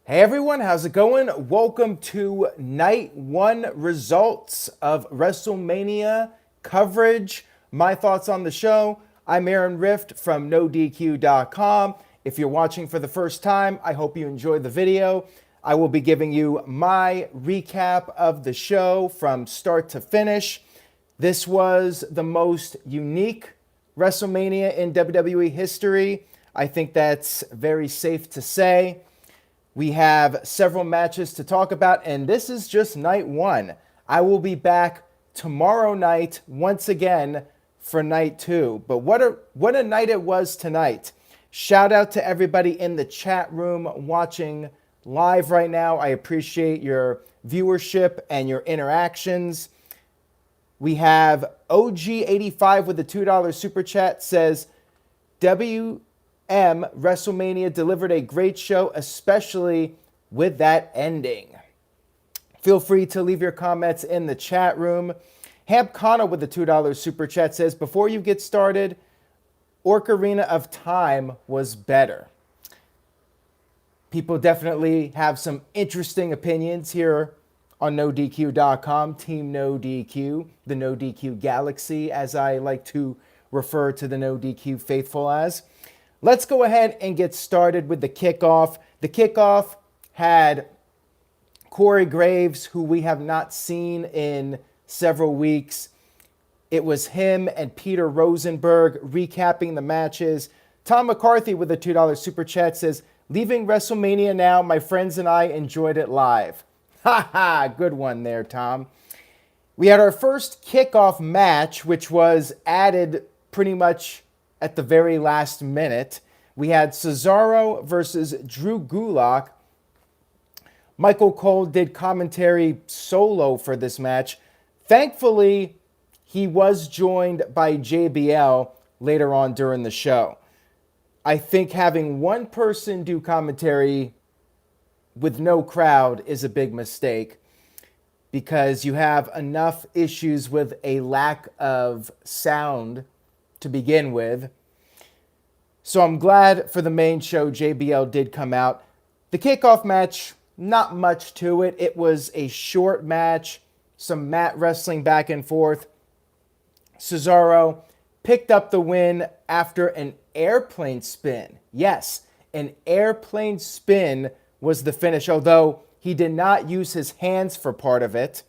Hey everyone, how's it going? Welcome to Night One results of WrestleMania coverage. My thoughts on the show. I'm Aaron Rift from NoDQ.com. If you're watching for the first time, I hope you enjoyed the video. I will be giving you my recap of the show from start to finish. This was the most unique WrestleMania in WWE history. I think that's very safe to say. We have several matches to talk about, and this is just night one. I will be back tomorrow night once again for night two. But what a night it was tonight. Shout out to everybody in the chat room watching live right now. I appreciate your viewership and your interactions. We have OG85 with the $2 super chat says, WrestleMania delivered a great show, especially with that ending. Feel free to leave your comments in the chat room. Hamp Kano with the $2 super chat says, before you get started, Ocarina of Time was better. People definitely have some interesting opinions here on NoDQ.com, Team NoDQ, the NoDQ Galaxy, as I like to refer to the NoDQ faithful as. Let's go ahead and get started with the kickoff. The kickoff had Corey Graves, who we have not seen in several weeks. It was him and Peter Rosenberg recapping the matches. Tom McCarthy with a $2 super chat says, leaving WrestleMania now, my friends and I enjoyed it live. Ha ha, good one there, Tom. We had our first kickoff match, which was added pretty much at the very last minute. We had Cesaro versus Drew Gulak. Michael Cole did commentary solo for this match. Thankfully, he was joined by JBL later on during the show. I think having one person do commentary with no crowd is a big mistake because you have enough issues with a lack of sound to begin with. So I'm glad for the main show JBL did come out. The kickoff match, not much to it. It was a short match, some mat wrestling back and forth. Cesaro picked up the win after an airplane spin. Yes, an airplane spin was the finish, although he did not use his hands for part of it.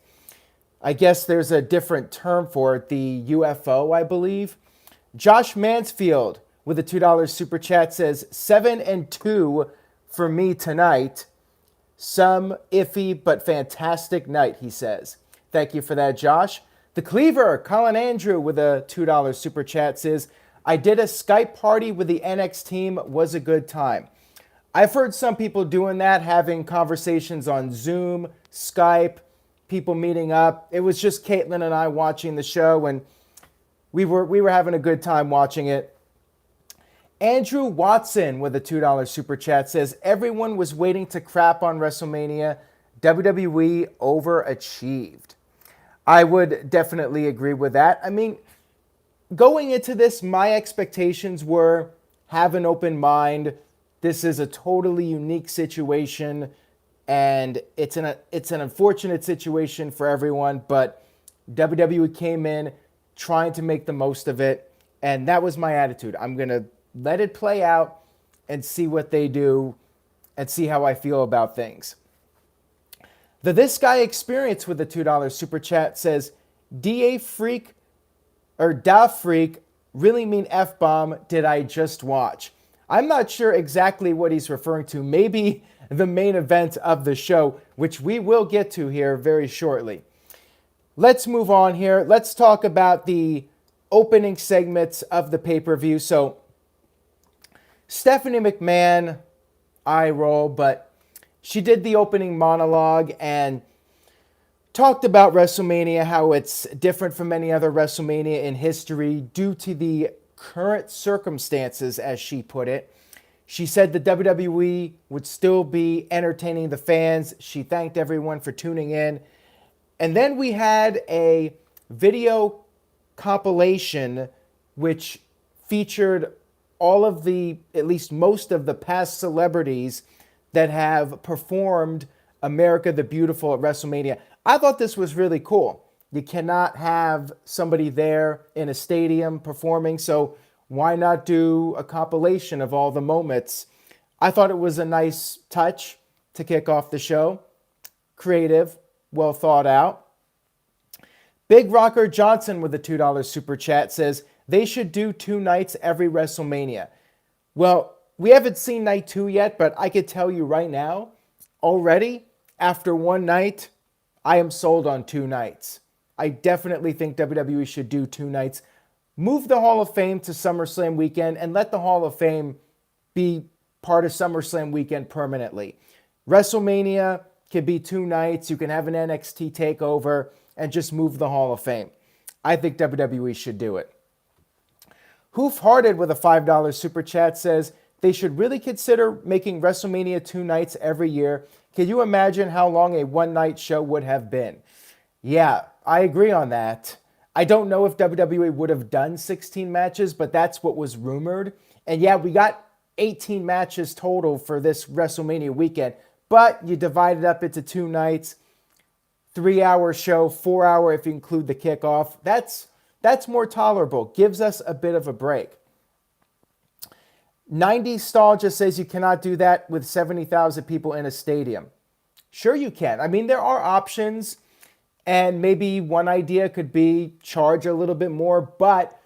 I guess there's a different term for it, the UFO, I believe. Josh Mansfield with a $2 super chat says, 7-2 for me tonight. Some iffy but fantastic night, he says. Thank you for that, Josh. The Cleaver, Colin Andrew with a $2 super chat says, I did a Skype party with the NX team, was a good time. I've heard some people doing that, having conversations on Zoom, Skype, people meeting up. It was just Caitlin and I watching the show, and we were having a good time watching it. Andrew Watson with a $2 super chat says, everyone was waiting to crap on WrestleMania. WWE overachieved. I would definitely agree with that. I mean, going into this, my expectations were have an open mind. This is a totally unique situation, and it's an unfortunate situation for everyone, but WWE came in trying to make the most of it, and that was my attitude. I'm going to let it play out and see what they do and see how I feel about things. The This Guy Experience with the $2 super chat says, Da Freak really mean F-bomb did I just watch? I'm not sure exactly what he's referring to. Maybe the main event of the show, which we will get to here very shortly. Let's move on here. Let's talk about the opening segments of the pay-per-view. So, Stephanie McMahon, eye roll, but she did the opening monologue and talked about WrestleMania, how it's different from any other WrestleMania in history due to the current circumstances, as she put it. She said the WWE would still be entertaining the fans. She thanked everyone for tuning in. And then we had a video compilation which featured all of the, at least most of the past celebrities that have performed America the Beautiful at WrestleMania. I thought this was really cool. You cannot have somebody there in a stadium performing, so why not do a compilation of all the moments? I thought it was a nice touch to kick off the show. Creative, well thought out. Big Rocker Johnson with a $2 super chat says, they should do 2 nights every WrestleMania. Well, we haven't seen night 2 yet, but I could tell you right now, already, after 1 night, I am sold on 2 nights. I definitely think WWE should do 2 nights. Move the Hall of Fame to SummerSlam weekend and let the Hall of Fame be part of SummerSlam weekend permanently. WrestleMania can be 2 nights. You can have an NXT takeover and just move the Hall of Fame. I think WWE should do it. Hoof Hearted with a $5 super chat says, they should really consider making WrestleMania 2 nights every year. Can you imagine how long a 1-night show would have been? Yeah, I agree on that. I don't know if WWE would have done 16 matches, but that's what was rumored. And yeah, we got 18 matches total for this WrestleMania weekend, but you divide it up into 2 nights, 3-hour show, 4-hour if you include the kickoff. That's more tolerable. Gives us a bit of a break. 90 Stall just says you cannot do that with 70,000 people in a stadium. Sure you can. I mean, there are options, and maybe one idea could be charge a little bit more, but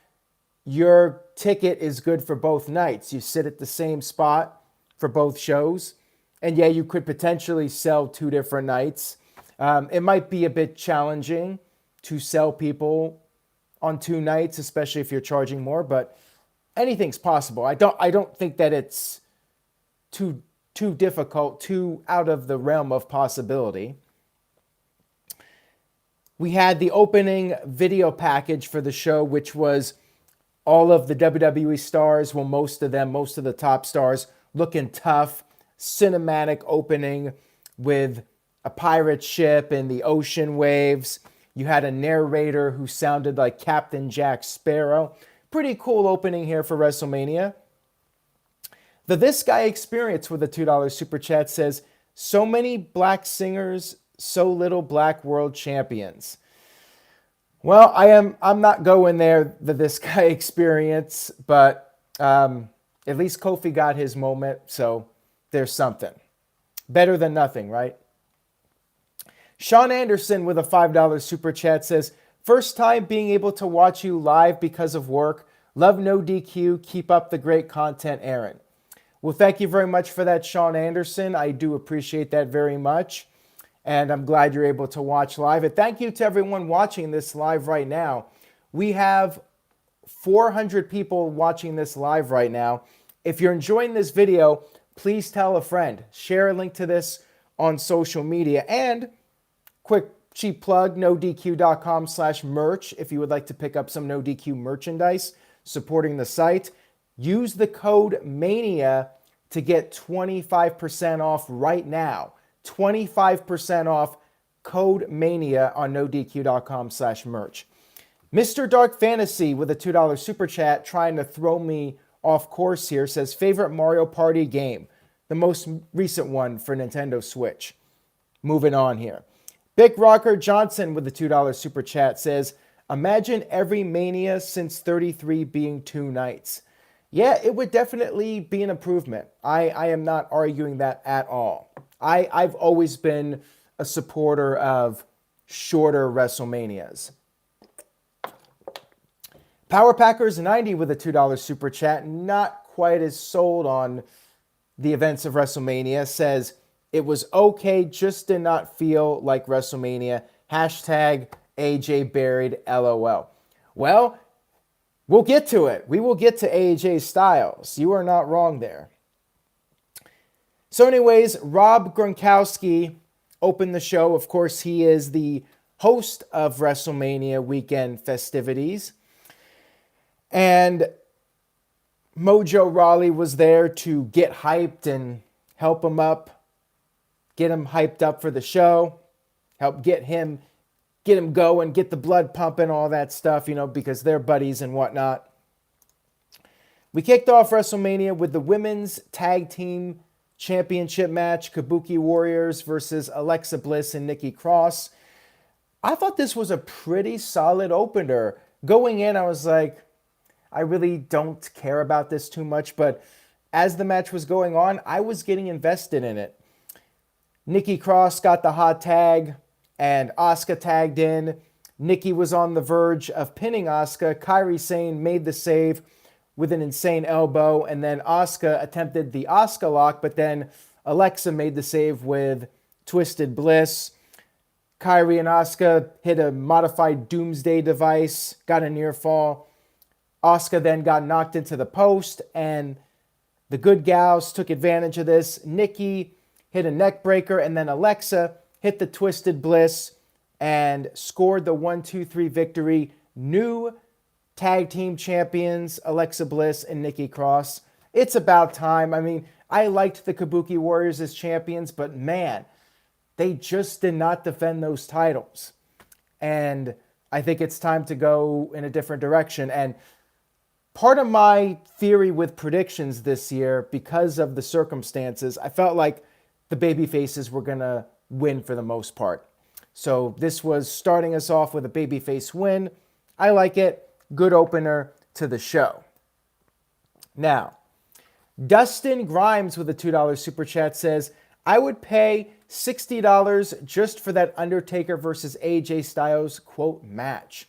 your ticket is good for both nights. You sit at the same spot for both shows, and yeah, you could potentially sell 2 different nights. It might be a bit challenging to sell people on 2 nights, especially if you're charging more, but anything's possible. I don't think that it's too difficult, too out of the realm of possibility. We had the opening video package for the show, which was all of the WWE stars, well, most of the top stars, looking tough. Cinematic opening with a pirate ship and the ocean waves. You had a narrator who sounded like Captain Jack Sparrow. Pretty cool opening here for WrestleMania. The This Guy Experience with a $2 super chat says, so many black singers, so little black world champions. Well, I'm not going there, the This Guy Experience, but at least Kofi got his moment, so there's something. Better than nothing, right? Sean Anderson with a $5 super chat says, first time being able to watch you live because of work. Love No DQ. Keep up the great content, Aaron. Well, thank you very much for that, Sean Anderson. I do appreciate that very much. And I'm glad you're able to watch live. And thank you to everyone watching this live right now. We have 400 people watching this live right now. If you're enjoying this video, please tell a friend. Share a link to this on social media. And quick cheap plug, NoDQ.com/merch if you would like to pick up some No DQ merchandise supporting the site. Use the code MANIA to get 25% off right now. 25% off, code MANIA on NoDQ.com/merch. Mr. Dark Fantasy with a $2 super chat trying to throw me off course here says, favorite Mario Party game? The most recent one for Nintendo Switch. Moving on here. Big Rocker Johnson with the $2 super chat says, imagine every Mania since 33 being 2 nights. Yeah, it would definitely be an improvement. I am not arguing that at all. I've always been a supporter of shorter WrestleManias. Power Packers 90 with a $2 super chat, not quite as sold on the events of WrestleMania, says, it was okay, just did not feel like WrestleMania. Hashtag AJ buried, LOL. Well, we'll get to it. We will get to AJ Styles. You are not wrong there. So anyways, Rob Gronkowski opened the show. Of course, he is the host of WrestleMania weekend festivities. And Mojo Rawley was there to get hyped and help him up, get him hyped up for the show, help get him going, get the blood pumping, all that stuff, because they're buddies and whatnot. We kicked off WrestleMania with the women's tag team championship match, Kabuki Warriors versus Alexa Bliss and Nikki Cross. I thought this was a pretty solid opener. Going in, I was like, I really don't care about this too much, but as the match was going on, I was getting invested in it. Nikki Cross got the hot tag, and Asuka tagged in. Nikki was on the verge of pinning Asuka. Kairi Sane made the save with an insane elbow, and then Asuka attempted the Asuka lock, but then Alexa made the save with Twisted Bliss. Kairi and Asuka hit a modified Doomsday device, got a near fall. Asuka then got knocked into the post, and the good gals took advantage of this. Nikki hit a neck breaker, and then Alexa hit the Twisted Bliss and scored the 1-2-3 victory. New tag team champions, Alexa Bliss and Nikki Cross. It's about time. I mean, I liked the Kabuki Warriors as champions, but man, they just did not defend those titles. And I think it's time to go in a different direction. And part of my theory with predictions this year, because of the circumstances, I felt like the babyfaces were going to win for the most part. So this was starting us off with a babyface win. I like it. Good opener to the show. Now, Dustin Grimes with a $2 super chat says, I would pay $60 just for that Undertaker versus AJ Styles quote match.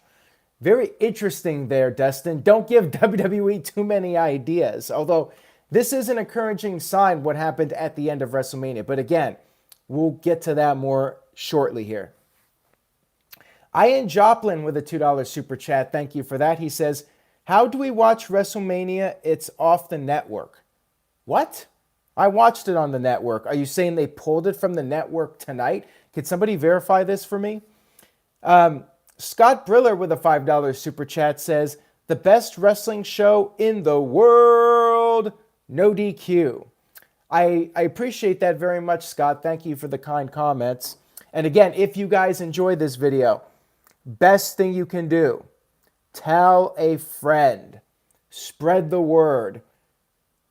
Very interesting there, Dustin. Don't give WWE too many ideas. Although this is an encouraging sign what happened at the end of WrestleMania. But again, we'll get to that more shortly here. Ian Joplin with a $2 super chat. Thank you for that. He says, how do we watch WrestleMania? It's off the network. What? I watched it on the network. Are you saying they pulled it from the network tonight? Could somebody verify this for me? Scott Briller with a $5 super chat says, the best wrestling show in the world, No DQ. I appreciate that very much, Scott. Thank you for the kind comments. And again, if you guys enjoy this video, best thing you can do, tell a friend, spread the word.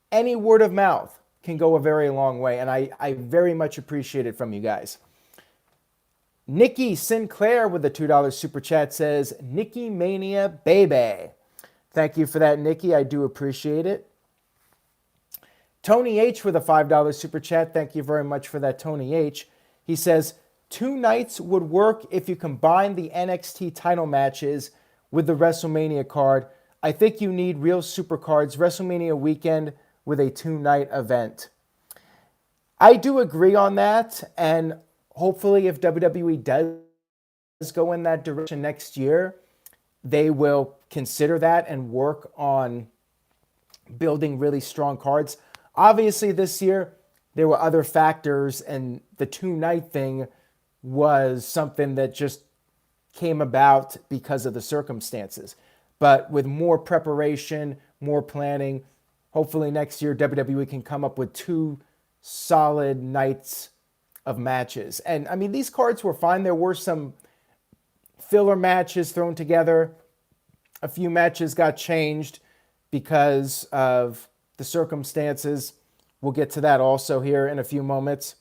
Any word of mouth can go a very long way, and I very much appreciate it from you guys. Nikki Sinclair with a $2 super chat says, Nikki Mania baby. Thank you for that, Nikki. I do appreciate it. Tony H with a $5 super chat. Thank you very much for that, Tony H. He says, 2 nights would work if you combine the NXT title matches with the WrestleMania card. I think you need real super cards, WrestleMania weekend with a 2-night event. I do agree on that, and hopefully if WWE does go in that direction next year, they will consider that and work on building really strong cards. Obviously this year, there were other factors, and the 2-night thing was something that just came about because of the circumstances. But with more preparation, more planning, hopefully next year WWE can come up with 2 solid nights of matches. And I mean, these cards were fine. There were some filler matches thrown together. A few matches got changed because of the circumstances. We'll get to that also here in a few moments.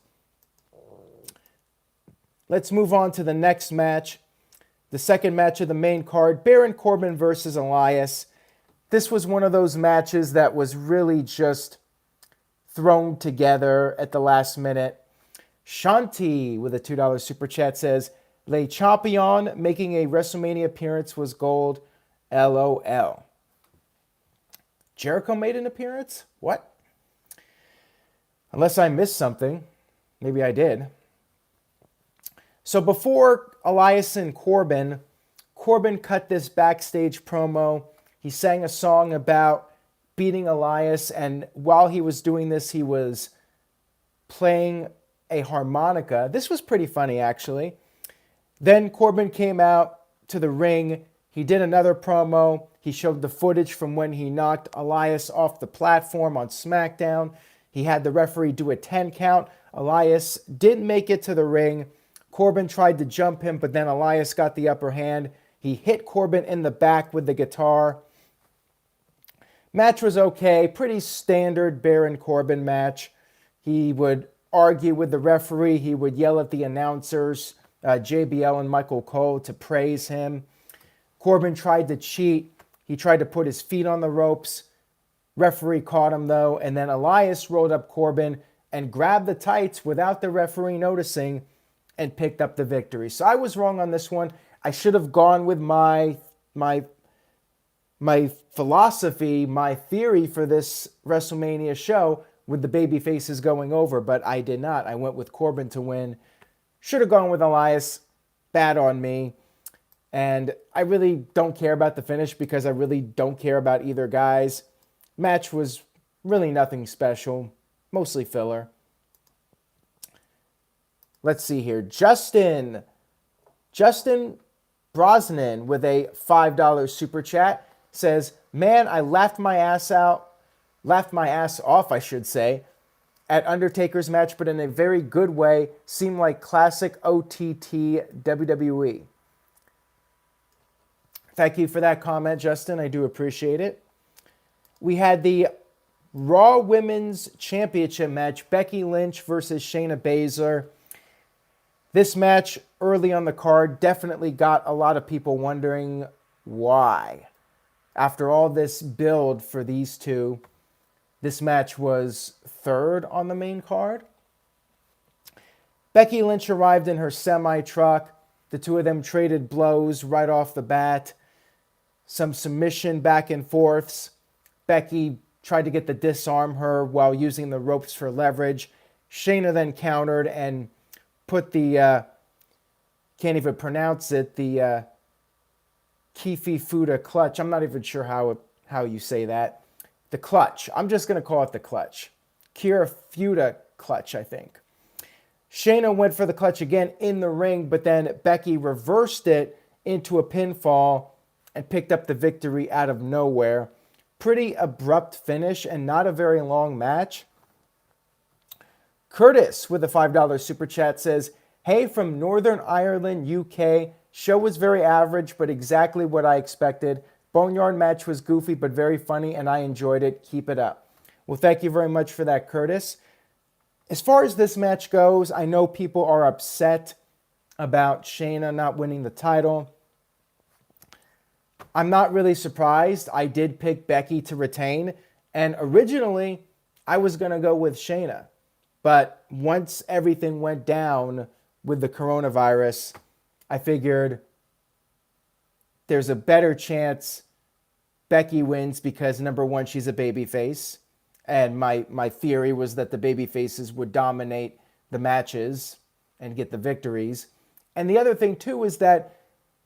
Let's move on to the next match. The second match of the main card, Baron Corbin versus Elias. This was one of those matches that was really just thrown together at the last minute. Shanti with a $2 super chat says, Le Champion making a WrestleMania appearance was gold. LOL. Jericho made an appearance? What? Unless I missed something. Maybe I did. So before Elias and Corbin cut this backstage promo. He sang a song about beating Elias, and while he was doing this, he was playing a harmonica. This was pretty funny, actually. Then Corbin came out to the ring. He did another promo. He showed the footage from when he knocked Elias off the platform on SmackDown. He had the referee do a 10 count. Elias didn't make it to the ring. Corbin tried to jump him, but then Elias got the upper hand. He hit Corbin in the back with the guitar. Match was okay. Pretty standard Baron Corbin match. He would argue with the referee. He would yell at the announcers, JBL and Michael Cole, to praise him. Corbin tried to cheat. He tried to put his feet on the ropes. Referee caught him, though, and then Elias rolled up Corbin and grabbed the tights without the referee noticing and picked up the victory. So I was wrong on this one. I should have gone with my philosophy, my theory for this WrestleMania show with the baby faces going over, but I did not. I went with Corbin to win. Should have gone with Elias. Bad on me. And I really don't care about the finish because I really don't care about either guys. Match was really nothing special. Mostly filler. Let's see here. Justin Brosnan with a $5 super chat says, man, I laughed my ass off, I should say, at Undertaker's match, but in a very good way. Seemed like classic OTT WWE. Thank you for that comment, Justin. I do appreciate it. We had the Raw Women's Championship match, Becky Lynch versus Shayna Baszler. This match early on the card definitely got a lot of people wondering why. After all this build for these two, this match was third on the main card. Becky Lynch arrived in her semi-truck. The two of them traded blows right off the bat. Some submission back and forths. Becky tried to get the disarm her while using the ropes for leverage. Shayna then countered and put the, can't even pronounce it, the Kifi Fuda clutch. I'm not even sure how you say that. The clutch. I'm just going to call it the clutch. Kira Fuda clutch, I think. Shayna went for the clutch again in the ring, but then Becky reversed it into a pinfall and picked up the victory out of nowhere. Pretty abrupt finish and not a very long match. Curtis with a $5 super chat says, hey, from Northern Ireland, UK. Show was very average, but exactly what I expected. Boneyard match was goofy, but very funny, and I enjoyed it. Keep it up. Well, thank you very much for that, Curtis. As far as this match goes, I know people are upset about Shayna not winning the title. I'm not really surprised. I did pick Becky to retain, and originally I was going to go with Shayna. But once everything went down with the coronavirus, I figured there's a better chance Becky wins because, number one, she's a babyface. And my theory was that the babyfaces would dominate the matches and get the victories. And the other thing, too, is that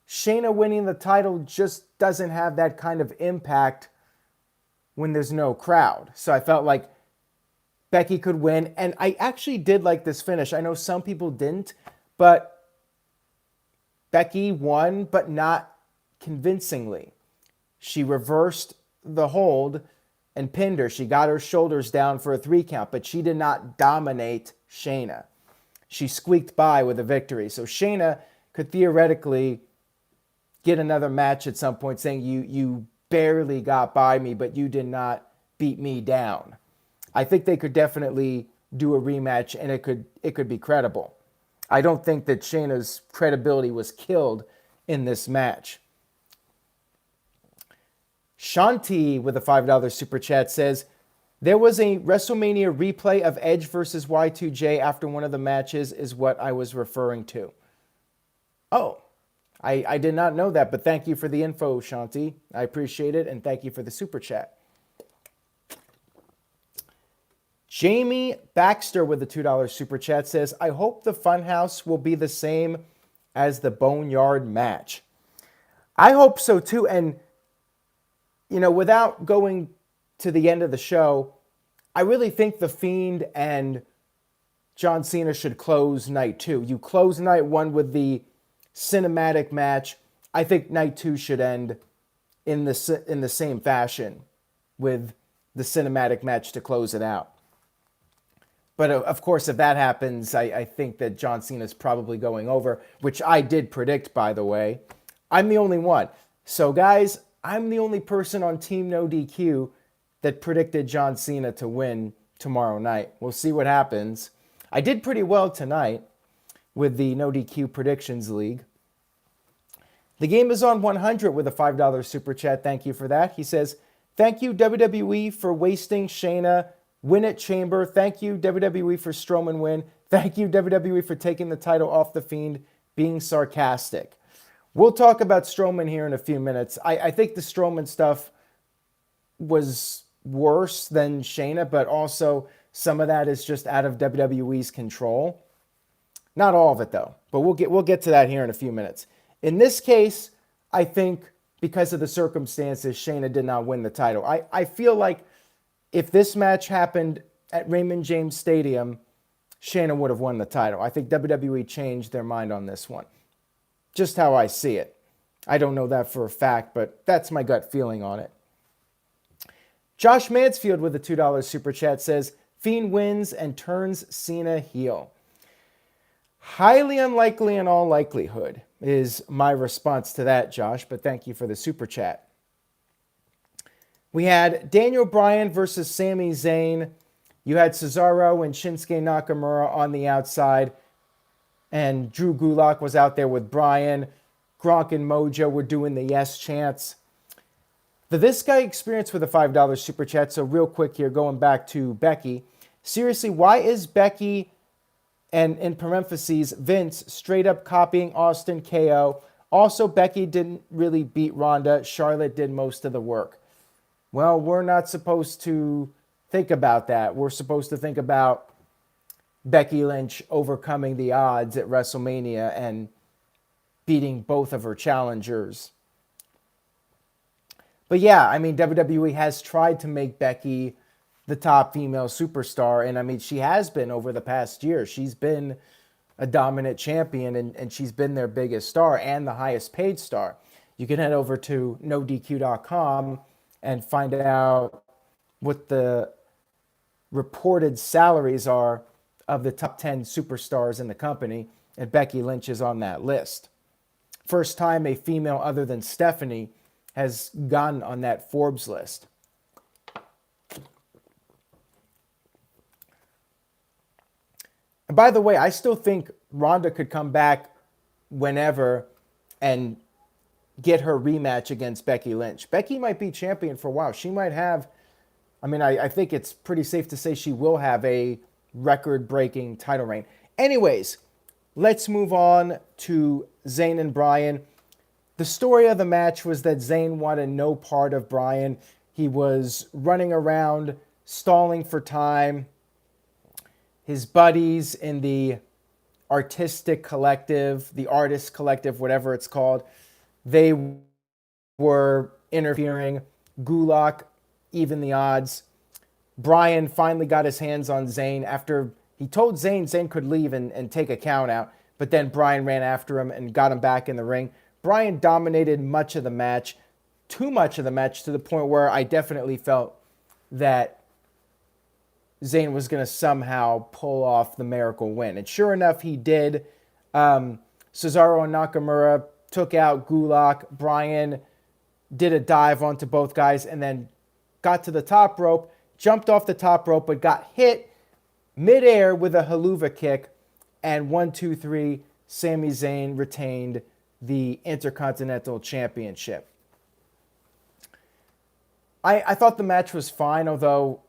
Shayna winning the title just doesn't have that kind of impact when there's no crowd. So I felt like Becky could win. And I actually did like this finish. I know some people didn't, but Becky won, but not convincingly. She reversed the hold and pinned her. She got her shoulders down for a 3 count, but she did not dominate Shayna. She squeaked by with a victory. So Shayna could theoretically get another match at some point saying, you barely got by me, but you did not beat me down. I think they could definitely do a rematch, and it could be credible. I don't think that Shayna's credibility was killed in this match. Shanti with a $5 super chat says, there was a WrestleMania replay of Edge versus Y2J after one of the matches is what I was referring to. Oh, I did not know that, but thank you for the info, Shanti. I appreciate it, and thank you for the super chat. Jamie Baxter with the $2 super chat says, I hope the Funhouse will be the same as the Boneyard match. I hope so too, and you know, without going to the end of the show, I really think The Fiend and John Cena should close night 2. You close night 1 with the cinematic match. I think night 2 should end in the same fashion with the cinematic match to close it out. But of course, if that happens, I think that John Cena is probably going over, which I did predict, by the way. I'm the only one. So guys, I'm the only person on Team No DQ that predicted John Cena to win tomorrow night. We'll see what happens. I did pretty well tonight with the No DQ Predictions League. The game is on 100 with a $5 super chat. Thank you for that. He says, thank you, WWE, for wasting Shayna. Win at Chamber. Thank you, WWE, for Strowman win. Thank you, WWE, for taking the title off The Fiend, being sarcastic. We'll talk about Strowman here in a few minutes. I think the Strowman stuff was worse than Shayna, but also some of that is just out of WWE's control. Not all of it, though, but we'll get to that here in a few minutes. In this case, I think because of the circumstances, Shayna did not win the title. I feel like if this match happened at Raymond James Stadium, Shayna would have won the title. I think WWE changed their mind on this one. Just how I see it. I don't know that for a fact, but that's my gut feeling on it. Josh Mansfield with a $2 super chat says, Fiend wins and turns Cena heel. Highly unlikely in all likelihood is my response to that, Josh, but thank you for the super chat. We had Daniel Bryan versus Sami Zayn. You had Cesaro and Shinsuke Nakamura on the outside, and Drew Gulak was out there with Bryan. Gronk and Mojo were doing the yes chants. The This Guy experience with a $5 super chat, so real quick here, going back to Becky. Seriously, why is Becky and in parentheses, Vince straight up copying Austin KO? Also, Becky didn't really beat Ronda. Charlotte did most of the work. Well, we're not supposed to think about that. We're supposed to think about Becky Lynch overcoming the odds at WrestleMania and beating both of her challengers. But yeah, I mean, WWE has tried to make Becky the top female superstar. And I mean, she has been over the past year. She's been a dominant champion, and she's been their biggest star and the highest paid star. You can head over to NoDQ.com and find out what the reported salaries are of the top 10 superstars in the company, and Becky Lynch is on that list. First time a female other than Stephanie has gotten on that Forbes list. And by the way, I still think Ronda could come back whenever and get her rematch against Becky Lynch. Becky might be champion for a while. She might have, I think it's pretty safe to say she will have a record-breaking title reign. Anyways, let's move on to Zayn and Bryan. The story of the match was that Zayn wanted no part of Bryan. He was running around, stalling for time. His buddies in the artistic collective, the artist collective, whatever it's called, they were interfering. Gulak evened the odds. Bryan finally got his hands on Zayn after he told Zayn could leave and take a count out, but then Bryan ran after him and got him back in the ring. Bryan dominated much of the match, too much of the match, to the point where I definitely felt that Zayn was going to somehow pull off the miracle win. And sure enough, he did. Cesaro and Nakamura took out Gulak. Bryan did a dive onto both guys and then got to the top rope, jumped off the top rope, but got hit midair with a haluva kick. And 1, 2, 3, Sami Zayn retained the Intercontinental Championship. I thought the match was fine, although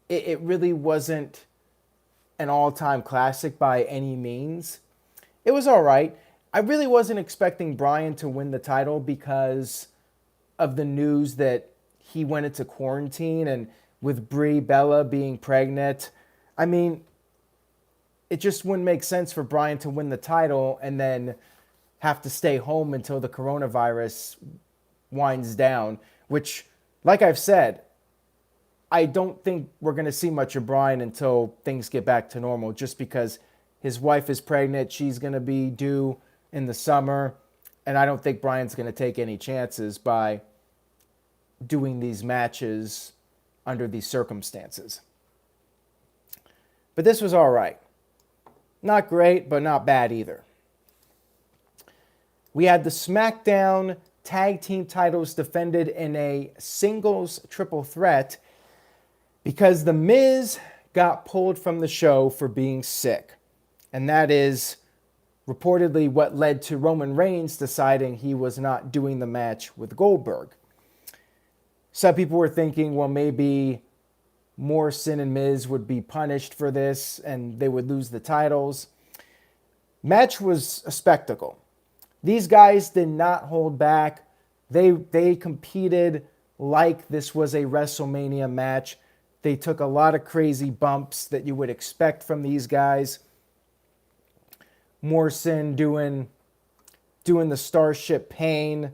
it really wasn't an all-time classic by any means. It was all right. I really wasn't expecting Bryan to win the title because of the news that he went into quarantine, and with Brie Bella being pregnant. I mean, it just wouldn't make sense for Bryan to win the title and then have to stay home until the coronavirus winds down, which, like I've said, I don't think we're going to see much of Bryan until things get back to normal, just because his wife is pregnant. She's going to be due in the summer, and I don't think Bryan's going to take any chances by doing these matches under these circumstances. But this was all right. Not great, but not bad either. We had the SmackDown Tag Team titles defended in a singles triple threat because The Miz got pulled from the show for being sick. And that is reportedly what led to Roman Reigns deciding he was not doing the match with Goldberg. Some people were thinking, well, maybe Morrison and Miz would be punished for this and they would lose the titles. Match was a spectacle. These guys did not hold back. They competed like this was a WrestleMania match. They took a lot of crazy bumps that you would expect from these guys. Morrison doing the Starship Pain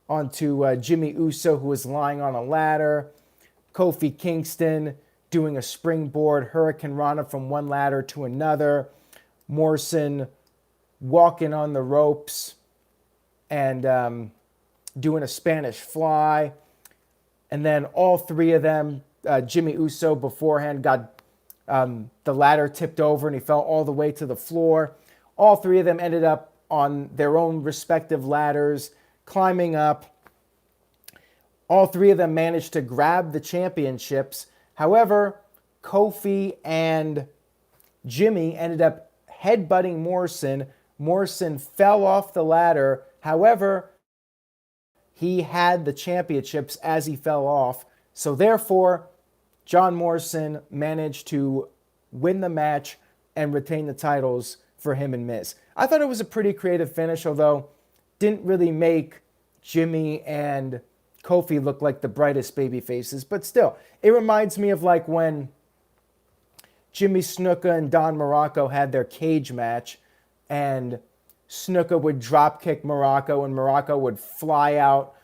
onto Jimmy Uso, who was lying on a ladder. Kofi Kingston doing a springboard Hurricane Rana from one ladder to another. Morrison walking on the ropes and doing a Spanish fly. And then all three of them, Jimmy Uso beforehand got the ladder tipped over and he fell all the way to the floor. All three of them ended up on their own respective ladders, climbing up. All three of them managed to grab the championships. However, Kofi and Jimmy ended up headbutting Morrison. Morrison fell off the ladder. However, he had the championships as he fell off. So therefore, John Morrison managed to win the match and retain the titles for him and Miz. I thought it was a pretty creative finish, although didn't really make Jimmy and Kofi look like the brightest baby faces. But still, it reminds me of like when Jimmy Snuka and Don Morocco had their cage match, and Snuka would drop kick Morocco and Morocco would fly out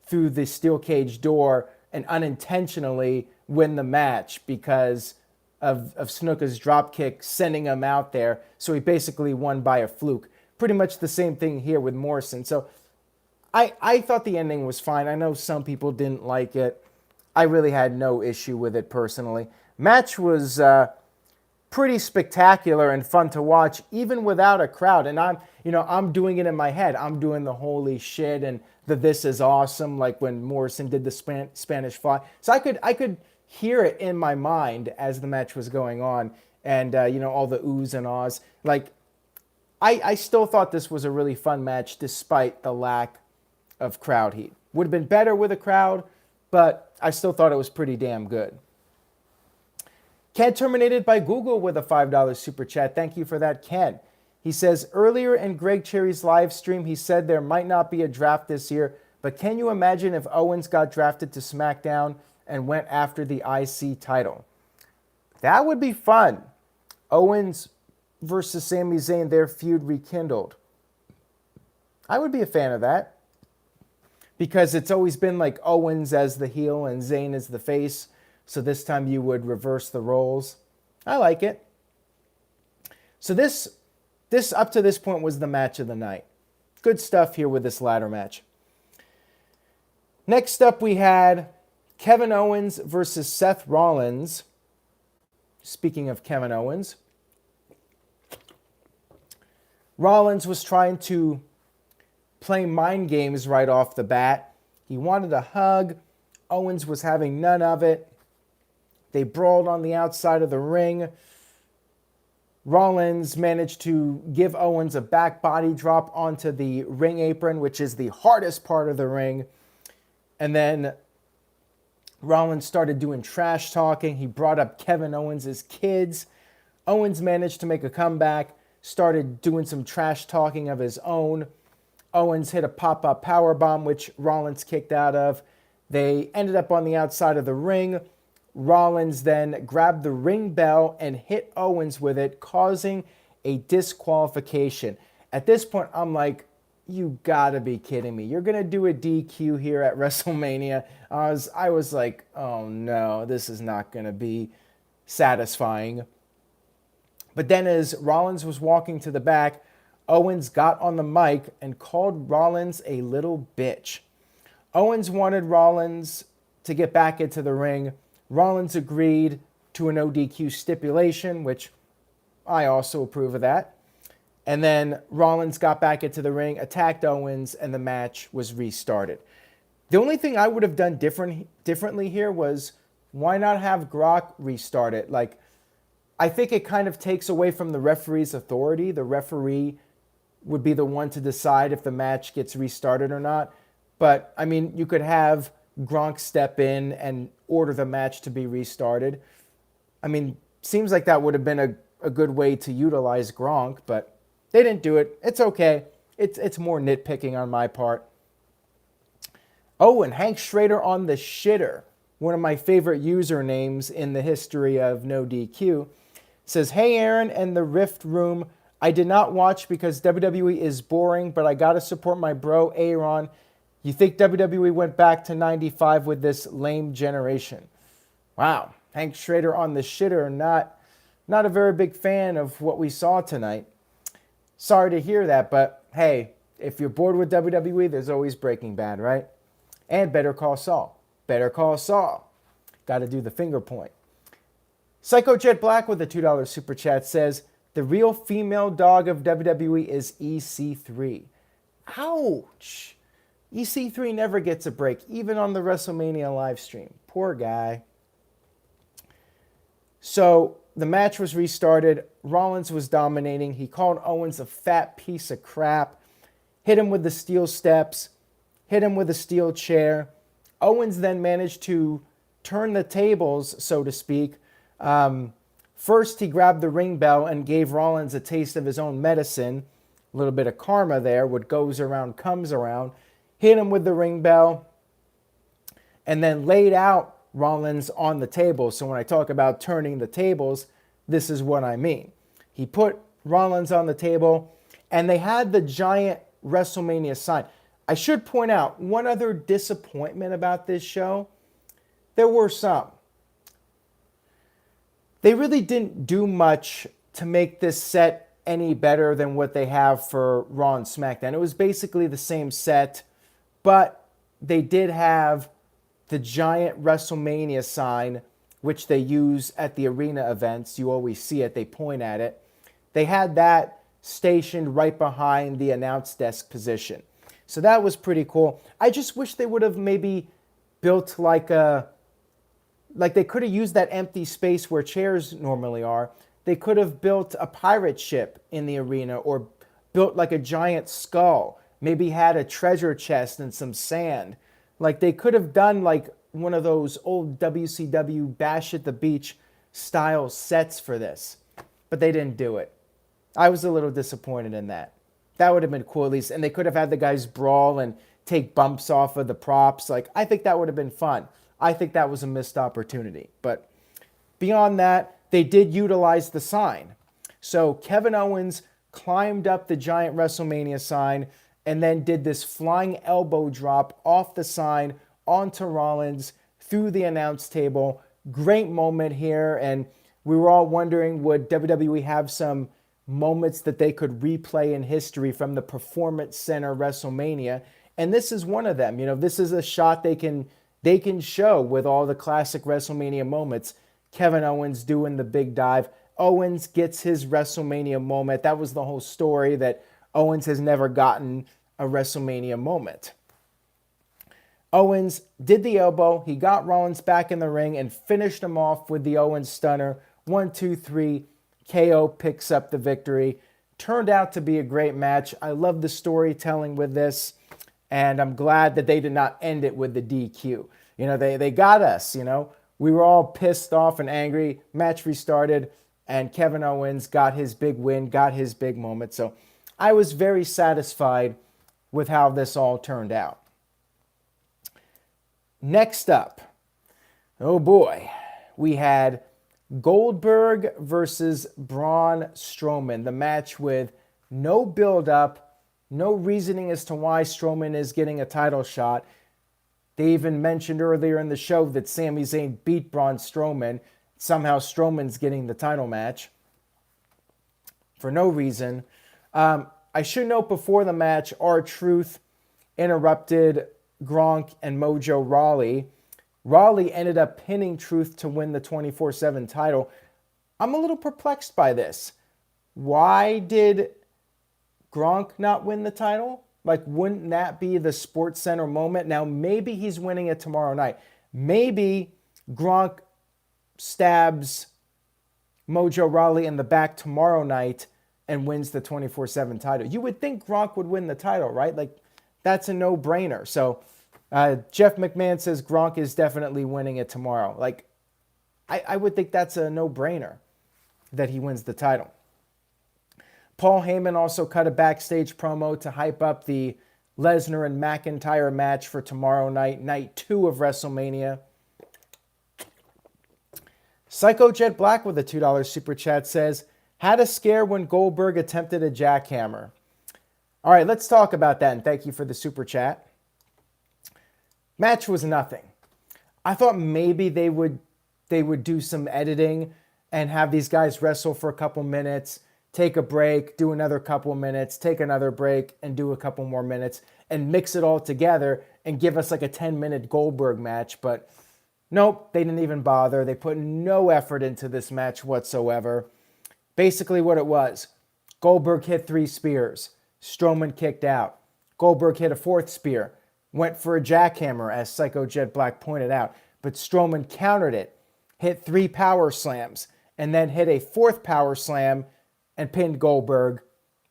through the steel cage door and unintentionally win the match because of Snuka's drop kick sending him out there. So he basically won by a fluke. Pretty much the same thing here with Morrison. So I thought the ending was fine. I know some people didn't like it. I really had no issue with it personally. Match was pretty spectacular and fun to watch, even without a crowd. And I'm doing it in my head. I'm doing the holy shit and the this is awesome, like when Morrison did the Spanish fly. So I could hear it in my mind as the match was going on, and all the oohs and ahs. Like I still thought this was a really fun match despite the lack of crowd heat. Would have been better with a crowd, but I still thought it was pretty damn good. Ken Terminated by Google with a $5 super chat. Thank you for that, Ken. He says, earlier in Greg Cherry's live stream, he said there might not be a draft this year, but can you imagine if Owens got drafted to SmackDown and went after the IC title? That would be fun. Owens versus Sami Zayn, their feud rekindled. I would be a fan of that, because it's always been like Owens as the heel and Zayn as the face. So this time you would reverse the roles. I like it. So this up to this point was the match of the night. Good stuff here with this ladder match. Next up we had Kevin Owens versus Seth Rollins. Speaking of Kevin Owens, Rollins was trying to play mind games right off the bat. He wanted a hug. Owens was having none of it. They brawled on the outside of the ring. Rollins managed to give Owens a back body drop onto the ring apron, which is the hardest part of the ring. And then Rollins started doing trash talking. He brought up Kevin Owens' kids. Owens managed to make a comeback, started doing some trash talking of his own. Owens hit a pop-up powerbomb, which Rollins kicked out of. They ended up on the outside of the ring. Rollins then grabbed the ring bell and hit Owens with it, causing a disqualification. At this point, I'm like, you gotta be kidding me. You're gonna do a DQ here at WrestleMania. I was like, oh no, this is not gonna be satisfying. But then as Rollins was walking to the back, Owens got on the mic and called Rollins a little bitch. Owens wanted Rollins to get back into the ring. Rollins agreed to an ODQ stipulation, which I also approve of that. And then Rollins got back into the ring, attacked Owens, and the match was restarted. The only thing I would have done differently here was Why not have Gronk restart it? Like, I think it kind of takes away from the referee's authority. The referee would be the one to decide if the match gets restarted or not. But, I mean, you could have Gronk step in and order the match to be restarted. I mean, seems like that would have been a good way to utilize Gronk, but they didn't do it. It's okay. It's more nitpicking on my part. Oh, and Hank Schrader on the shitter, one of my favorite usernames in the history of No DQ, says, "Hey Aaron and the Rift Room, I did not watch because WWE is boring, but I gotta support my bro Aaron. You think WWE went back to 95 with this lame generation?" Wow, Hank Schrader on the shitter, not a very big fan of what we saw tonight. Sorry to hear that, but hey, if you're bored with WWE, there's always Breaking Bad, right? And Better Call Saul. Better Call Saul. Got to do the finger point. Psycho Jet Black with a $2 super chat says, "The real female dog of WWE is EC3. Ouch. EC3 never gets a break, even on the WrestleMania live stream. Poor guy. So the match was restarted. Rollins was dominating. He called Owens a fat piece of crap. Hit him with the steel steps. Hit him with a steel chair. Owens then managed to turn the tables, so to speak. First, he grabbed the ring bell and gave Rollins a taste of his own medicine. A little bit of karma there. What goes around comes around. Hit him with the ring bell. And then laid out Rollins on the table. So when I talk about turning the tables, this is what I mean. He put Rollins on the table, and they had the giant WrestleMania sign. I should point out one other disappointment about this show. There were some. They really didn't do much to make this set any better than what they have for Raw and SmackDown. It was basically the same set, but they did have the giant WrestleMania sign, which they use at the arena events. You always see it. They point at it. They had that stationed right behind the announce desk position. So that was pretty cool. I just wish they would have maybe built like they could have used that empty space where chairs normally are. They could have built a pirate ship in the arena, or built like a giant skull. Maybe had a treasure chest and some sand. Like they could have done like one of those old WCW Bash at the Beach style sets for this. But they didn't do it. I was a little disappointed in that. That would have been cool at least. And they could have had the guys brawl and take bumps off of the props. Like, I think that would have been fun. I think that was a missed opportunity. But beyond that, they did utilize the sign. So Kevin Owens climbed up the giant WrestleMania sign and then did this flying elbow drop off the sign onto Rollins through the announce table. Great moment here. And we were all wondering, would WWE have some moments that they could replay in history from the Performance Center WrestleMania? And this is one of them. You know, this is a shot they can show with all the classic WrestleMania moments. Kevin Owens doing the big dive. Owens gets his WrestleMania moment. That was the whole story, that Owens has never gotten a WrestleMania moment. Owens did the elbow. He got Rollins back in the ring and finished him off with the Owens stunner. 1, 2, 3. KO picks up the victory. Turned out to be a great match. I love the storytelling with this, and I'm glad that they did not end it with the DQ. You know, they got us, you know. We were all pissed off and angry. Match restarted, and Kevin Owens got his big win, got his big moment. So I was very satisfied with how this all turned out. Next up, oh boy, we had Goldberg versus Braun Strowman, the match with no build-up, no reasoning as to why Strowman is getting a title shot. They even mentioned earlier in the show that Sami Zayn beat Braun Strowman. Somehow Strowman's getting the title match for no reason. I should note before the match, R-Truth interrupted Gronk and Mojo Rawley. Rawley ended up pinning Truth to win the 24/7 title. I'm a little perplexed by this. Why did Gronk not win the title? Like, wouldn't that be the Sports Center moment? Now, maybe he's winning it tomorrow night. Maybe Gronk stabs Mojo Rawley in the back tomorrow night and wins the 24/7 title. You would think Gronk would win the title, right? Like, that's a no-brainer. So Jeff McMahon says Gronk is definitely winning it tomorrow. Like, I would think that's a no-brainer that he wins the title. Paul Heyman also cut a backstage promo to hype up the Lesnar and McIntyre match for tomorrow night, night 2 of WrestleMania. Psycho Jet Black with a $2 super chat says, had a scare when Goldberg attempted a jackhammer. All right, let's talk about that, and thank you for the super chat. Match was nothing. I thought maybe they would do some editing and have these guys wrestle for a couple minutes, take a break, do another couple minutes, take another break, and do a couple more minutes, and mix it all together and give us like a 10-minute Goldberg match. But nope, they didn't even bother. They put no effort into this match whatsoever. Basically what it was, Goldberg hit 3 spears. Strowman kicked out. Goldberg hit a 4th spear. Went for a jackhammer, as Psycho Jet Black pointed out. But Strowman countered it, hit 3 power slams, and then hit a 4th power slam and pinned Goldberg.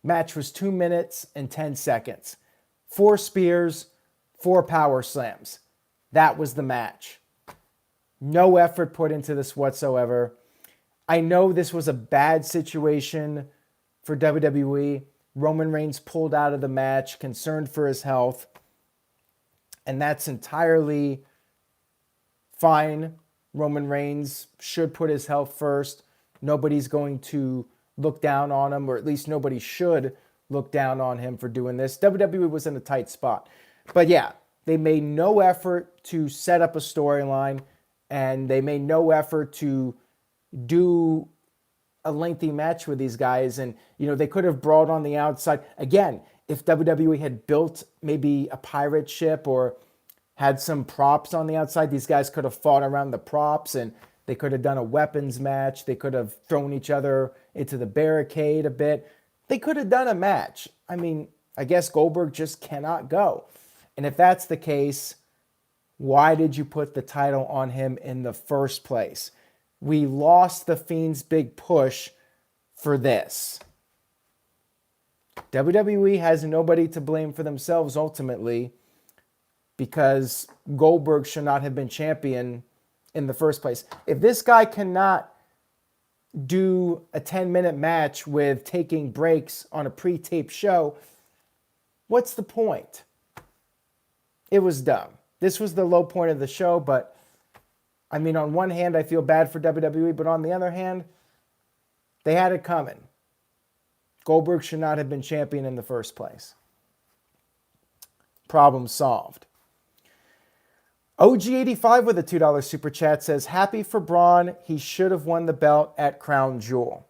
Match was 2 minutes and 10 seconds. 4 spears, 4 power slams. That was the match. No effort put into this whatsoever. I know this was a bad situation for WWE. Roman Reigns pulled out of the match, concerned for his health. And that's entirely fine. Roman Reigns should put his health first. Nobody's going to look down on him, or at least nobody should look down on him for doing this. WWE was in a tight spot. But yeah, they made no effort to set up a storyline, and they made no effort to do a lengthy match with these guys. And, you know, they could have brought on the outside. Again, if WWE had built maybe a pirate ship or had some props on the outside, these guys could have fought around the props, and they could have done a weapons match. They could have thrown each other into the barricade a bit. They could have done a match. I mean, I guess Goldberg just cannot go. And if that's the case, why did you put the title on him in the first place? We lost the Fiend's big push for this. WWE has nobody to blame for themselves ultimately, because Goldberg should not have been champion in the first place. If this guy cannot do a 10-minute match with taking breaks on a pre-taped show, what's the point? It was dumb. This was the low point of the show, but I mean, on one hand, I feel bad for WWE, but on the other hand, they had it coming. Goldberg should not have been champion in the first place. Problem solved. OG85 with a $2 super chat says, happy for Braun. He should have won the belt at Crown Jewel.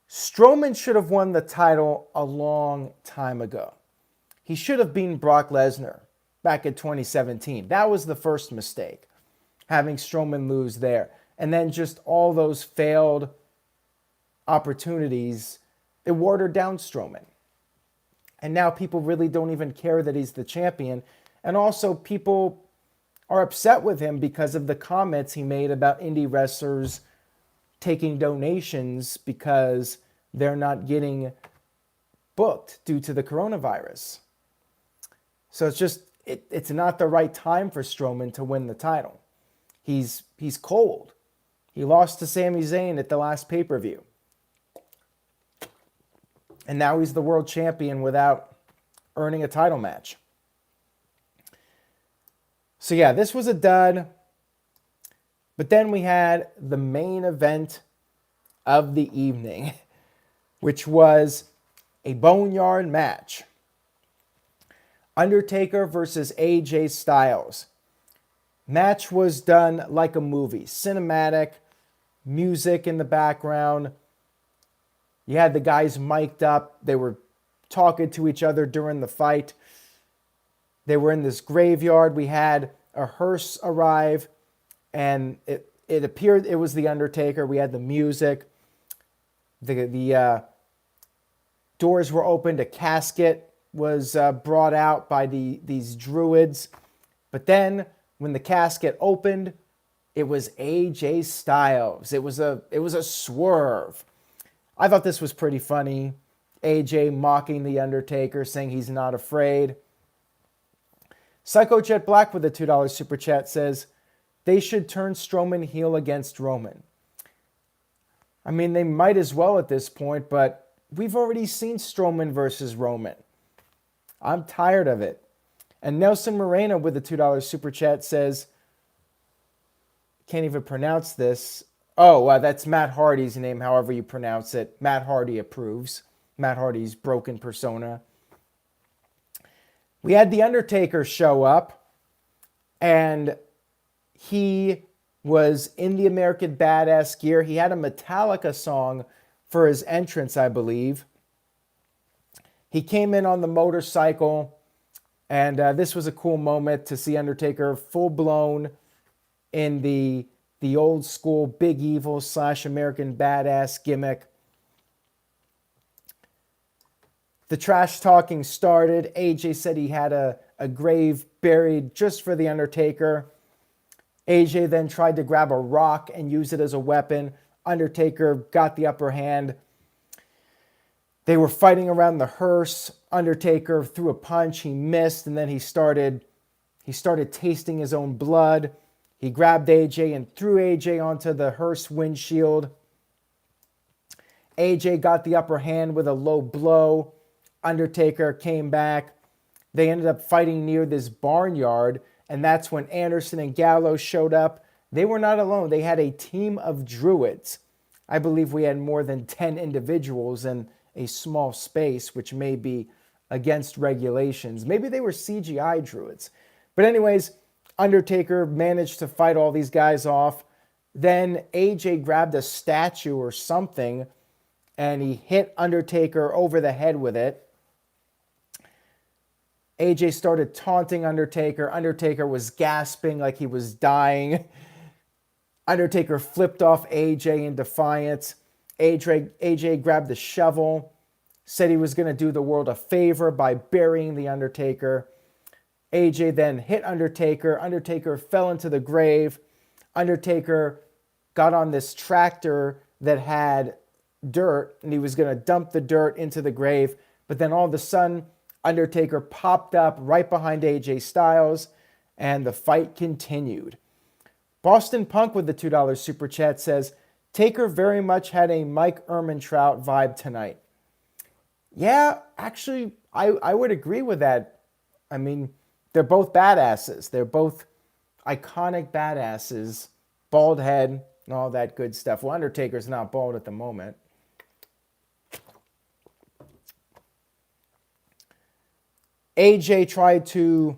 Strowman should have won the title a long time ago. He should have beaten Brock Lesnar back in 2017. That was the first mistake, having Strowman lose there. And then just all those failed opportunities, it watered down Strowman. And now people really don't even care that he's the champion. And also people are upset with him because of the comments he made about indie wrestlers taking donations because they're not getting booked due to the coronavirus. So it's just, it's not the right time for Strowman to win the title. He's cold. He lost to Sami Zayn at the last pay-per-view. And now he's the world champion without earning a title match. So yeah, this was a dud. But then we had the main event of the evening, which was a boneyard match. Undertaker versus AJ Styles. Match was done like a movie. Cinematic, music in the background. You had the guys mic'd up. They were talking to each other during the fight. They were in this graveyard. We had a hearse arrive, and it appeared it was the Undertaker. We had the music. The doors were opened. A casket was brought out by these druids. But then, when the casket opened, It was AJ Styles. It was a swerve. I thought this was pretty funny. AJ mocking The Undertaker, saying he's not afraid. Psycho Jet Black with a $2 super chat says, they should turn Strowman heel against Roman. I mean, they might as well at this point, but we've already seen Strowman versus Roman. I'm tired of it. And Nelson Moreno with a $2 super chat says, can't even pronounce this. Oh, that's Matt Hardy's name, however you pronounce it. Matt Hardy approves. Matt Hardy's broken persona. We had The Undertaker show up, and he was in the American Badass gear. He had a Metallica song for his entrance, I believe. He came in on the motorcycle, and this was a cool moment to see Undertaker full-blown in the old school Big Evil / American Badass gimmick. The trash talking started. AJ said he had a grave buried just for The Undertaker. AJ then tried to grab a rock and use it as a weapon. Undertaker got the upper hand. They were fighting around the hearse. Undertaker threw a punch. He missed, and then he started tasting his own blood. He grabbed AJ and threw AJ onto the hearse windshield. AJ got the upper hand with a low blow. Undertaker came back. They ended up fighting near this barnyard, and that's when Anderson and Gallows showed up. They were not alone. They had a team of druids. I believe we had more than 10 individuals in a small space, which may be against regulations. Maybe they were CGI druids. But anyways, Undertaker managed to fight all these guys off. Then AJ grabbed a statue or something, and he hit Undertaker over the head with it. AJ started taunting Undertaker. Undertaker was gasping like he was dying. Undertaker flipped off AJ in defiance. AJ grabbed the shovel, said he was going to do the world a favor by burying the Undertaker. AJ then hit Undertaker. Undertaker fell into the grave. Undertaker got on this tractor that had dirt, and he was going to dump the dirt into the grave. But then all of a sudden, Undertaker popped up right behind AJ Styles, and the fight continued. Boston Punk with the $2 super chat says, Taker very much had a Mike Ehrmantraut vibe tonight. Yeah, actually, I would agree with that. I mean, they're both badasses. They're both iconic badasses. Bald head and all that good stuff. Well, Undertaker's not bald at the moment. AJ tried to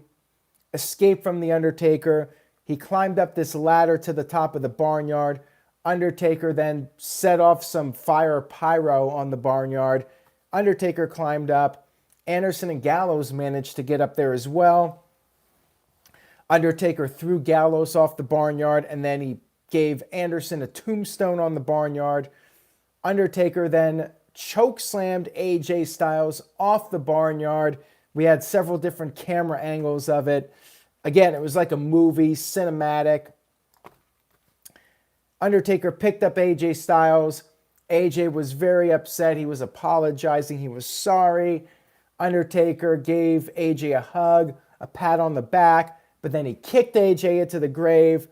escape from The Undertaker. He climbed up this ladder to the top of the barnyard. Undertaker then set off some fire pyro on the barnyard. Undertaker climbed up. Anderson and Gallows managed to get up there as well. Undertaker threw Gallows off the barnyard, and then he gave Anderson a tombstone on the barnyard. Undertaker then chokeslammed AJ Styles off the barnyard. We had several different camera angles of it. Again, it was like a movie, cinematic. Undertaker picked up AJ Styles. AJ was very upset. He was apologizing. He was sorry. Undertaker gave AJ a hug, a pat on the back, but then he kicked AJ into the grave.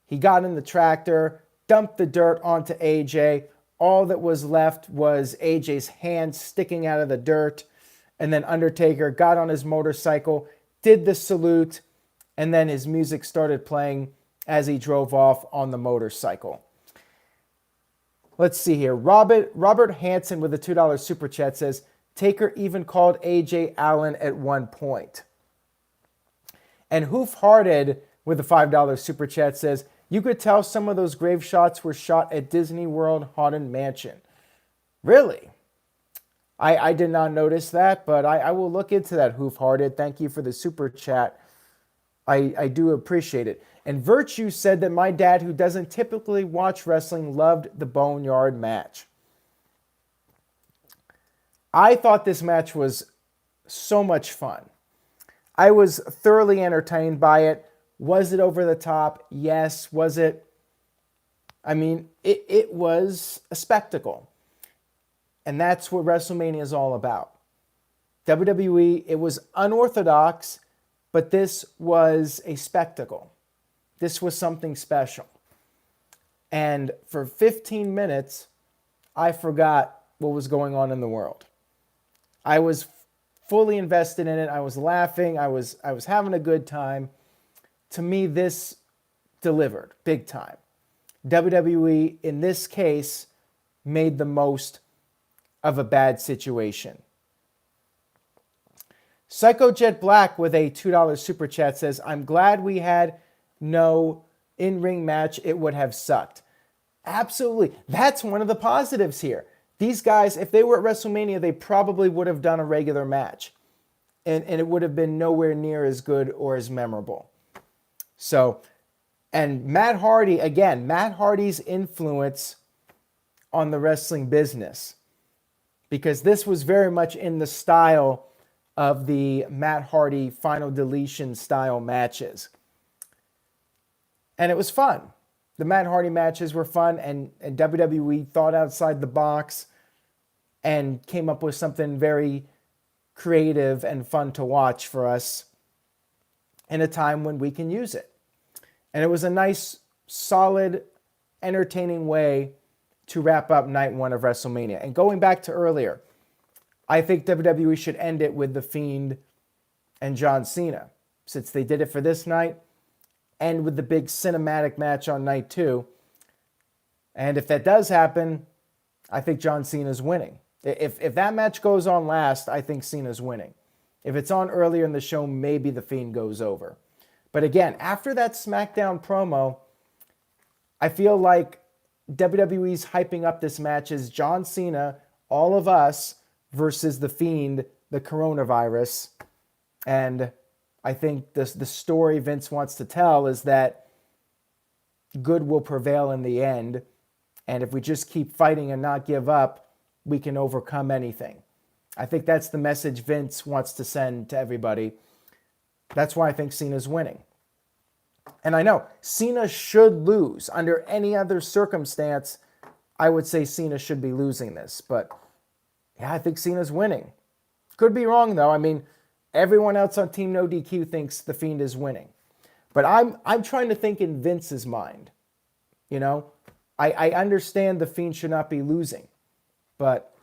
He got in the tractor, dumped the dirt onto AJ. All that was left was AJ's hand sticking out of the dirt. And then Undertaker got on his motorcycle, did the salute, and then his music started playing as he drove off on the motorcycle. Let's see here. Robert Hansen with a $2 super chat says, Taker even called AJ Allen at one point. And Hoof Hearted with a $5 super chat says, you could tell some of those grave shots were shot at Disney World Haunted Mansion. Really? I did not notice that, but I will look into that, Hoof Hearted. Thank you for the super chat. I do appreciate it. And Virtue said that my dad, who doesn't typically watch wrestling, loved the Boneyard match. I thought this match was so much fun. I was thoroughly entertained by it. Was it over the top? Yes. Was it? I mean, it was a spectacle. And that's what WrestleMania is all about. WWE, it was unorthodox, but this was a spectacle. This was something special. And for 15 minutes, I forgot what was going on in the world. I was fully invested in it. I was laughing. I was having a good time. To me, this delivered big time. WWE, in this case, made the most of a bad situation. Psycho Jet Black with a $2 super chat says, I'm glad we had no in-ring match. It would have sucked. Absolutely. That's one of the positives here. These guys, if they were at WrestleMania, they probably would have done a regular match. And it would have been nowhere near as good or as memorable. So, and Matt Hardy, again, Matt Hardy's influence on the wrestling business. Because this was very much in the style of the Matt Hardy Final Deletion style matches. And it was fun. The Matt Hardy matches were fun, and WWE thought outside the box and came up with something very creative and fun to watch for us in a time when we can use it. And it was a nice, solid, entertaining way to wrap up night one of WrestleMania. And going back to earlier, I think WWE should end it with The Fiend and John Cena. Since they did it for this night, and with the big cinematic match on night two. And if that does happen, I think John Cena's winning. If that match goes on last, I think Cena's winning. If it's on earlier in the show, maybe The Fiend goes over. But again, after that SmackDown promo, I feel like WWE's hyping up this match as John Cena, all of us, versus The Fiend, the coronavirus. And I think the story Vince wants to tell is that good will prevail in the end. And if we just keep fighting and not give up, we can overcome anything. I think that's the message Vince wants to send to everybody. That's why I think Cena's winning. And I know Cena should lose. Under any other circumstance, I would say Cena should be losing this. But yeah, I think Cena's winning. Could be wrong, though. I mean, everyone else on Team No DQ thinks The Fiend is winning. But I'm trying to think in Vince's mind. You know, I understand The Fiend should not be losing. But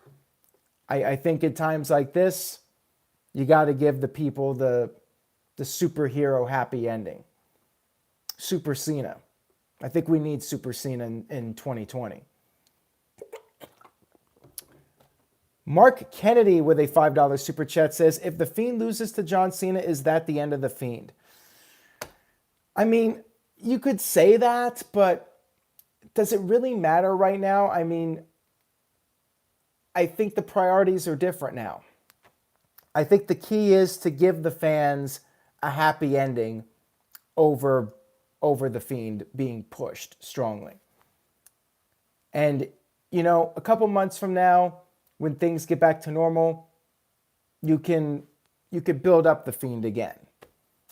I think at times like this, you got to give the people the superhero happy ending. Super Cena. I think we need Super Cena in 2020. Mark Kennedy with a $5 super chat says, if The Fiend loses to John Cena, is that the end of The Fiend? I mean, you could say that, but does it really matter right now? I mean, I think the priorities are different now. I think the key is to give the fans a happy ending over The Fiend being pushed strongly. And, you know, a couple months from now, when things get back to normal, you could build up The Fiend again.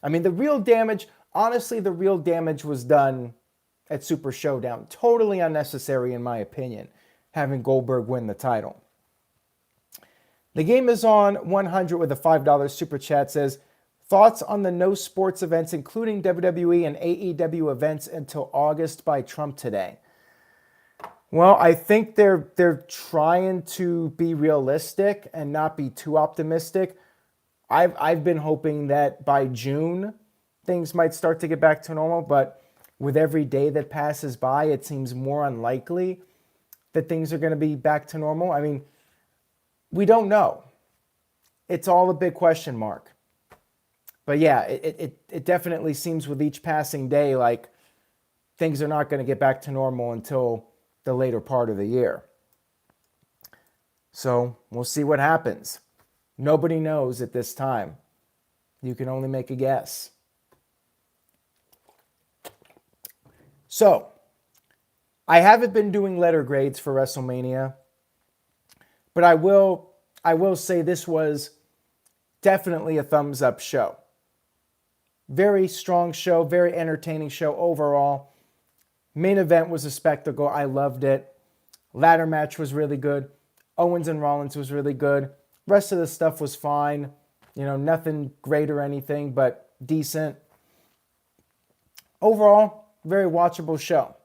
I mean, the real damage was done at Super Showdown. Totally unnecessary, in my opinion, having Goldberg win the title. The Game is on 100 with a $5 super chat says, thoughts on the no sports events, including WWE and AEW events until August by Trump today? Well, I think they're trying to be realistic and not be too optimistic. I've been hoping that by June things might start to get back to normal, but with every day that passes by, it seems more unlikely that things are going to be back to normal. I mean, we don't know. It's all a big question mark. But yeah, it definitely seems with each passing day like things are not going to get back to normal until the later part of the year. So we'll see what happens. Nobody knows at this time. You can only make a guess. So, I haven't been doing letter grades for WrestleMania, but I will say this was definitely a thumbs up show. Very strong show, very entertaining show overall. Main event was a spectacle. I loved it. Ladder match was really good. Owens and Rollins was really good. Rest of the stuff was fine. You know, nothing great or anything, but decent. Overall, very watchable show.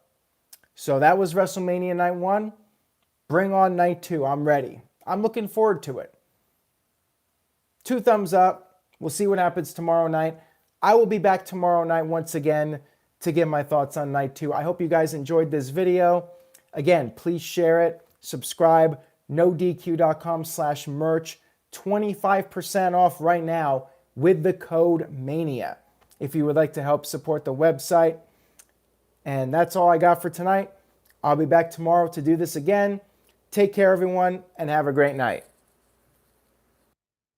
So that was WrestleMania Night 1. Bring on Night 2. I'm ready. I'm looking forward to it. 2 thumbs up. We'll see what happens tomorrow night. I will be back tomorrow night once again to give my thoughts on Night 2. I hope you guys enjoyed this video. Again, please share it, subscribe, nodq.com/merch. 25% off right now with the code MANIA if you would like to help support the website. And that's all I got for tonight. I'll be back tomorrow to do this again. Take care, everyone, and have a great night.